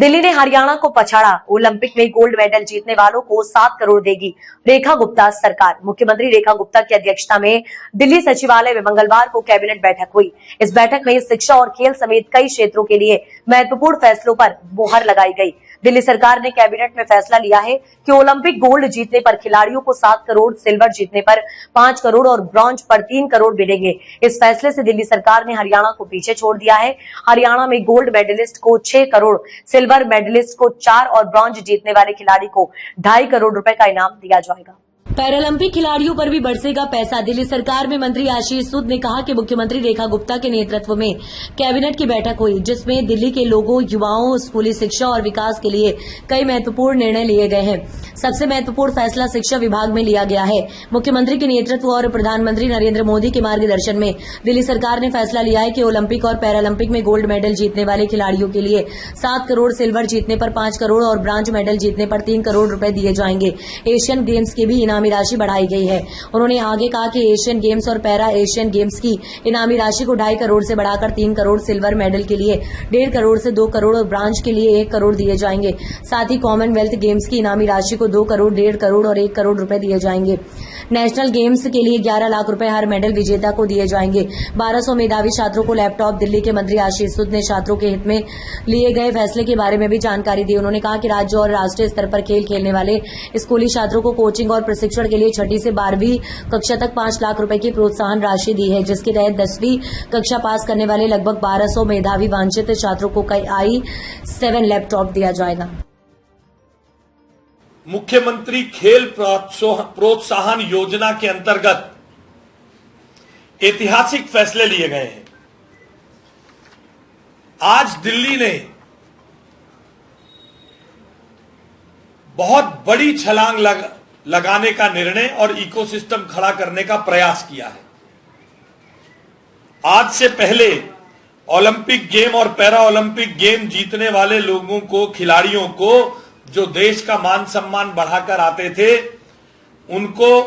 दिल्ली ने हरियाणा को पछाड़ा, ओलंपिक में गोल्ड मेडल जीतने वालों को 7 करोड़ देगी रेखा गुप्ता सरकार। मुख्यमंत्री रेखा गुप्ता की अध्यक्षता में दिल्ली सचिवालय में मंगलवार को कैबिनेट बैठक हुई। इस बैठक में शिक्षा और खेल समेत कई क्षेत्रों के लिए महत्वपूर्ण फैसलों पर मुहर लगाई गई। दिल्ली सरकार ने कैबिनेट में फैसला लिया है कि ओलंपिक गोल्ड जीतने पर खिलाड़ियों को 7 करोड़, सिल्वर जीतने पर 5 करोड़ और ब्रॉन्ज पर 3 करोड़ मिलेंगे। इस फैसले से दिल्ली सरकार ने हरियाणा को पीछे छोड़ दिया है। हरियाणा में गोल्ड मेडलिस्ट को 6 करोड़, सिल्वर मेडलिस्ट को 4 और ब्रॉन्ज जीतने वाले खिलाड़ी को 2.5 करोड़ रुपए का इनाम दिया जाएगा। पैरालंपिक खिलाड़ियों पर भी बरसेगा पैसा। दिल्ली सरकार में मंत्री आशीष सूद ने कहा कि मुख्यमंत्री रेखा गुप्ता के नेतृत्व में कैबिनेट की बैठक हुई, जिसमें दिल्ली के लोगों, युवाओं, स्कूली शिक्षा और विकास के लिए कई महत्वपूर्ण निर्णय लिए गए हैं। सबसे महत्वपूर्ण फैसला शिक्षा विभाग में लिया गया है। मुख्यमंत्री के नेतृत्व और प्रधानमंत्री नरेंद्र मोदी के मार्गदर्शन में दिल्ली सरकार ने फैसला लिया है कि ओलंपिक और पैरालंपिक में गोल्ड मेडल जीतने वाले खिलाड़ियों के लिए 7 करोड़, सिल्वर जीतने पर 5 करोड़ और ब्रॉन्ज मेडल जीतने पर 3 करोड़ रुपए दिए जाएंगे। एशियन गेम्स की भी इनामी राशि बढ़ाई गई है। उन्होंने आगे कहा कि एशियन गेम्स और पैरा एशियन गेम्स की इनामी राशि को 2.5 करोड़ से बढ़ाकर 3 करोड़, सिल्वर मेडल के लिए 1.5 करोड़ से 2 करोड़ और ब्रॉन्ज के लिए 1 करोड़ दिए जाएंगे। साथ ही कॉमनवेल्थ गेम्स की इनामी राशि को 2 करोड़, 1.5 करोड़ और 1 करोड़ रुपए दिए जाएंगे। नेशनल गेम्स के लिए 11 लाख रुपए हर मेडल विजेता को दिए जाएंगे। 1200 मेधावी छात्रों को लैपटॉप। दिल्ली के मंत्री आशीष सूद ने छात्रों के हित में लिए गए फैसले के बारे में भी जानकारी दी। उन्होंने कहा कि राज्य और राष्ट्रीय स्तर पर खेल खेलने वाले स्कूली छात्रों को कोचिंग और प्रशिक्षण के लिए 6ठी से 12वीं कक्षा तक 5 लाख रुपए की प्रोत्साहन राशि दी है, जिसके तहत 10वीं कक्षा पास करने वाले लगभग 1200 मेधावी वांछित छात्रों को कई i7 लैपटॉप दिया जाएगा। मुख्यमंत्री खेल प्रोत्साहन योजना के अंतर्गत ऐतिहासिक फैसले लिए गए हैं। आज दिल्ली ने बहुत बड़ी छलांग लगाने का निर्णय और इकोसिस्टम खड़ा करने का प्रयास किया है। आज से पहले ओलंपिक गेम और पैरा ओलंपिक गेम जीतने वाले लोगों को, खिलाड़ियों को, जो देश का मान सम्मान बढ़ाकर आते थे, उनको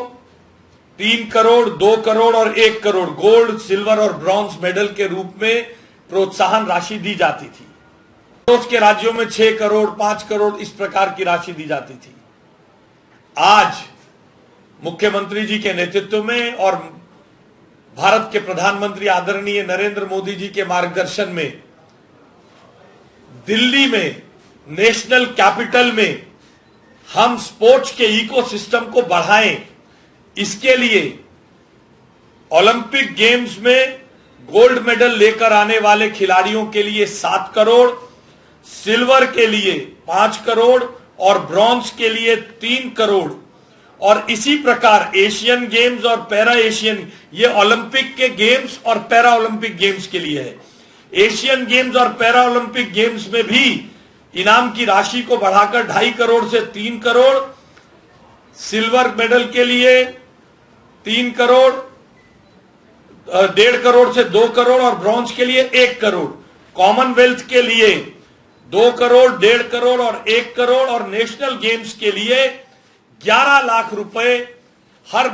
3 करोड़, 2 करोड़ और 1 करोड़ गोल्ड, सिल्वर और ब्रॉन्ज मेडल के रूप में प्रोत्साहन राशि दी जाती थी। पड़ोस के राज्यों में 6 करोड़, 5 करोड़ इस प्रकार की राशि दी जाती थी। आज मुख्यमंत्री जी के नेतृत्व में और भारत के प्रधानमंत्री आदरणीय नरेंद्र मोदी जी के मार्गदर्शन में दिल्ली में, नेशनल कैपिटल में हम स्पोर्ट्स के इकोसिस्टम को बढ़ाएं। इसके लिए ओलंपिक गेम्स में गोल्ड मेडल लेकर आने वाले खिलाड़ियों के लिए 7 करोड़, सिल्वर के लिए 5 करोड़ और ब्रॉन्ज के लिए 3 करोड़ और इसी प्रकार एशियन गेम्स और पैरा एशियन, ये ओलंपिक के गेम्स और पैरा ओलंपिक गेम्स के लिए है। एशियन गेम्स और पैरा ओलंपिक गेम्स में भी इनाम की राशि को बढ़ाकर 2.5 करोड़ से 3 करोड़, सिल्वर मेडल के लिए 3 करोड़, 1.5 करोड़ से 2 करोड़ और ब्रॉन्ज के लिए 1 करोड़, कॉमनवेल्थ के लिए 2 करोड़, 1.5 करोड़ और 1 करोड़ और नेशनल गेम्स के लिए 11 लाख रुपए हर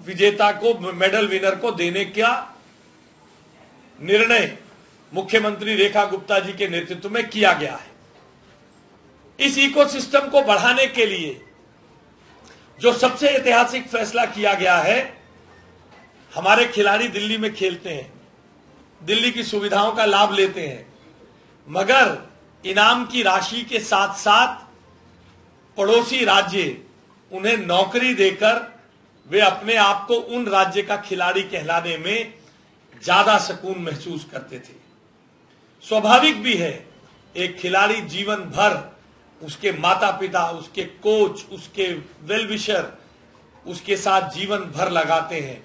विजेता को, मेडल विनर को देने का निर्णय मुख्यमंत्री रेखा गुप्ता जी के नेतृत्व में किया गया है। इस इकोसिस्टम को बढ़ाने के लिए जो सबसे ऐतिहासिक फैसला किया गया है, हमारे खिलाड़ी दिल्ली में खेलते हैं, दिल्ली की सुविधाओं का लाभ लेते हैं, मगर इनाम की राशि के साथ साथ पड़ोसी राज्य उन्हें नौकरी देकर वे अपने आप को उन राज्य का खिलाड़ी कहलाने में ज्यादा सुकून महसूस करते थे। स्वाभाविक भी है, एक खिलाड़ी जीवन भर उसके माता पिता, उसके कोच, उसके वेल विशर उसके साथ जीवन भर लगाते हैं।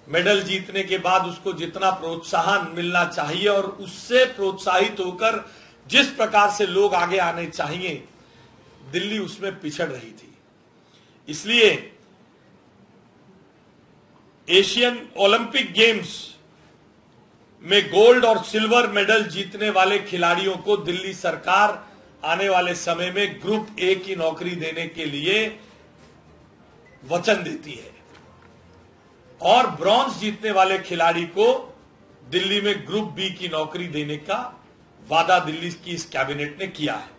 मेडल जीतने के बाद उसको जितना प्रोत्साहन मिलना चाहिए और उससे प्रोत्साहित होकर जिस प्रकार से लोग आगे आने चाहिए, दिल्ली उसमें पिछड़ रही थी। इसलिए एशियन ओलंपिक गेम्स में गोल्ड और सिल्वर मेडल जीतने वाले खिलाड़ियों को दिल्ली सरकार आने वाले समय में ग्रुप ए की नौकरी देने के लिए वचन देती है और ब्रॉन्ज जीतने वाले खिलाड़ी को दिल्ली में ग्रुप बी की नौकरी देने का वादा दिल्ली की इस कैबिनेट ने किया है।